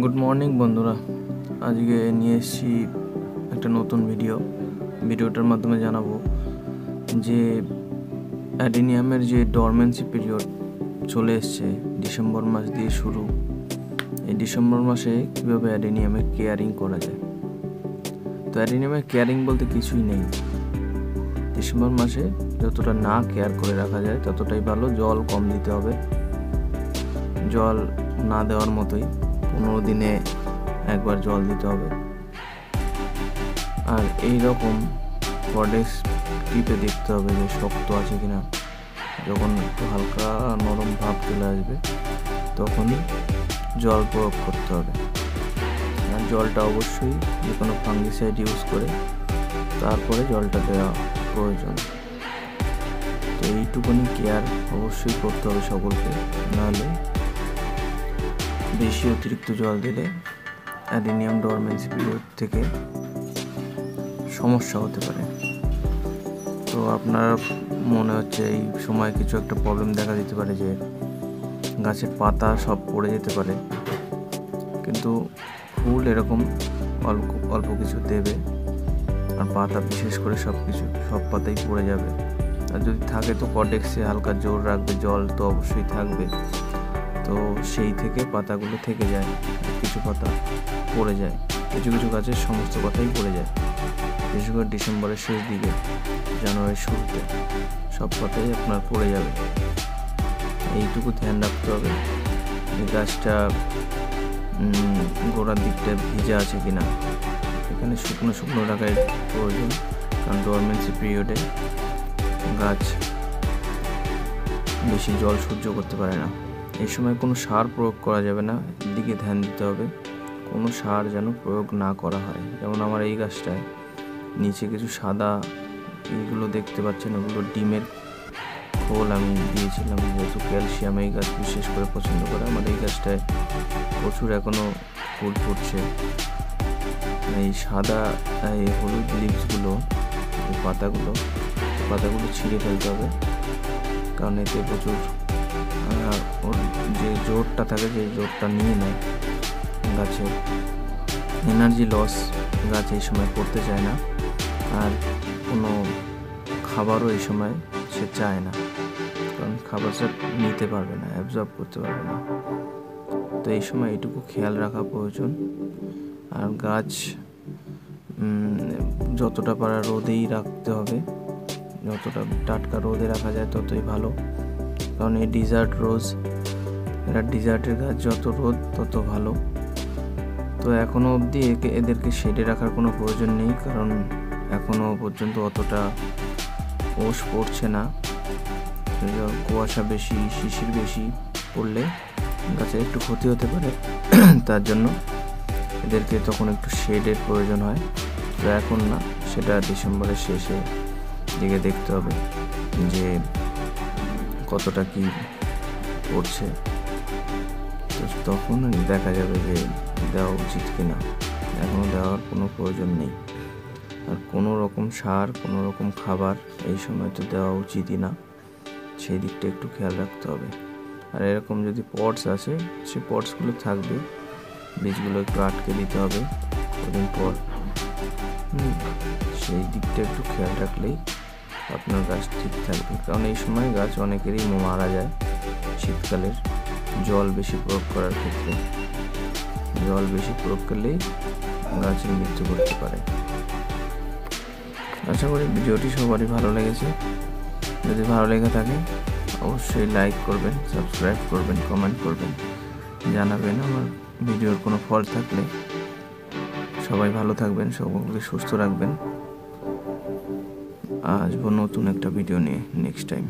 Good morning বন্ধুরা, আজকে নিয়ে এসেছি একটা নতুন ভিডিওটার মাধ্যমে জানাবো যে অ্যাডেনিয়ামের যে ডরমেন্সি পিরিয়ড চলে এসছে, ডিসেম্বর মাস দিয়ে শুরু। এই ডিসেম্বর মাসে কীভাবে অ্যাডেনিয়ামের কেয়ারিং করা যায়। তো অ্যাডেনিয়ামের কেয়ারিং বলতে কিছুই নেই। ডিসেম্বর মাসে যতটা না কেয়ার করে রাখা যায় ততটাই ভালো। জল কম দিতে হবে, জল না দেওয়ার মতোই 15 দিনে একবার জল দিতে হবে। আর এই রকম কর্ডেক্স টিপে দেখতে হবে যে শক্ত আছে কিনা। যখন একটু হালকা নরম ভাব চলে আসবে তখনই জল প্রয়োগ করতে হবে। আর জলটা অবশ্যই যে কোনো ফাঙ্গিসাইড ইউজ করে তারপরে জলটা দেওয়া প্রয়োজন। তো এইটুকুনি কেয়ার অবশ্যই করতে হবে সকলকে, নাহলে বেশি অতিরিক্ত জল দিলে অ্যাডেনিয়াম ডরমেন্সি পিরিয়ড থেকে সমস্যা হতে পারে। তো আপনার মনে হচ্ছে এই সময় কিছু একটা প্রবলেম দেখা দিতে পারে, যে গাছের পাতা সব পড়ে যেতে পারে, কিন্তু ফুল এরকম অল্প কিছু দেবে, আর পাতা বিশেষ করে সব পাতাই পড়ে যাবে। আর যদি থাকে তো কর্ডেক্সে হালকা জোর রাখবে, জল তো অবশ্যই থাকবে। তো সেই থেকে পাতাগুলো থেকে যায়, কিছু পাতা পড়ে যায়, কিছু গাছের সমস্ত পাতাই পড়ে যায়। বিশেষ করে ডিসেম্বরের শেষ দিকে, জানুয়ারির শুরুতে সব পাতাই আপনার পড়ে যাবে। এইটুকু ধ্যান রাখতে হবে এই গাছটা গোড়ার দিকটা ভিজা আছে কিনা। এখানে শুকনো রাখার প্রয়োজন, কারণ ডরমেন্সি পিরিয়ডে গাছ বেশি জল সহ্য করতে পারে না। এই সময় কোনো সার প্রয়োগ করা যাবে না, দিকে ধ্যান দিতে হবে। কোনো সার যেন প্রয়োগ না করা হয়। যেমন আমার এই গাছটায় নিচে কিছু সাদা এইগুলো দেখতে পাচ্ছেন, ওগুলো ডিমের খোল আমি দিয়েছিলাম, যেহেতু ক্যালসিয়াম এই গাছ বিশেষ করে পছন্দ করে। আমার এই গাছটায় প্রচুর এখনও ফুল ফুটছে। এই সাদা এই হলুদ লিভসগুলো, এই পাতাগুলো ছিঁড়ে ফেলতে হবে, কারণ এতে প্রচুর ওর যে জোরটা থাকে, যে জোরটা নিয়ে নেয় গাছের এনার্জি লস, গাছ এই সময় করতে চায় না। আর কোনো খাবারও এই সময় সে চায় না, কারণ খাবারটা নিতে পারবে না, অ্যাবজর্ব করতে পারবে না। তো এই সময় এটুকু খেয়াল রাখা প্রয়োজন। আর গাছ যতটা পারা রোদেই রাখতে হবে, যতটা টাটকা রোদে রাখা যায় ততই ভালো। কারণ এই ডিজার্টের গাছ, যত রোদ তত ভালো। তো এখনও অবধি এদেরকে শেডে রাখার কোনো প্রয়োজন নেই, কারণ এখনও পর্যন্ত অতটা ওশ পড়ছে না। কুয়াশা বেশি, শিশির বেশি পড়লে গাছের একটু ক্ষতি হতে পারে, তার জন্য এদেরকে তখন একটু শেডের প্রয়োজন হয়। তো এখন না, সেটা ডিসেম্বরের শেষে দিকে দেখতে হবে যে কতটা কি পড়ছে। তো তখন দেখা যাবে যে দেওয়া উচিত কিনা। এখনও দেওয়ার কোনো প্রয়োজন নেই। আর কোনো রকম সার, কোনো রকম খাবার এই সময় তো দেওয়া উচিতই না, সেই দিকটা একটু খেয়াল রাখতে হবে। আর এরকম যদি পটস আছে, সেই পটসগুলো থাকবে, বীজগুলো একটু আটকে দিতে হবে কদিন পর। সেই দিকটা একটু খেয়াল রাখলেই আপনার গাছ ঠিক থাকবে। কারণ এই সময় গাছ অনেকেরই মারা যায় শীতকালের জল বেশি প্রয়োগ করার ক্ষেত্রে। জল বেশি প্রয়োগ করলেই গাছের মৃত্যু করতে পারে। আশা করি ভিডিওটি সবারই ভালো লেগেছে। যদি ভালো লেগে থাকে অবশ্যই লাইক করবেন, সাবস্ক্রাইব করবেন, কমেন্ট করবেন, জানাবেন আমার ভিডিওর কোনো ফল্ট থাকলে। সবাই ভালো থাকবেন, সকলকে সুস্থ রাখবেন। আসবো নতুন একটা ভিডিও নিয়ে নেক্সট টাইম।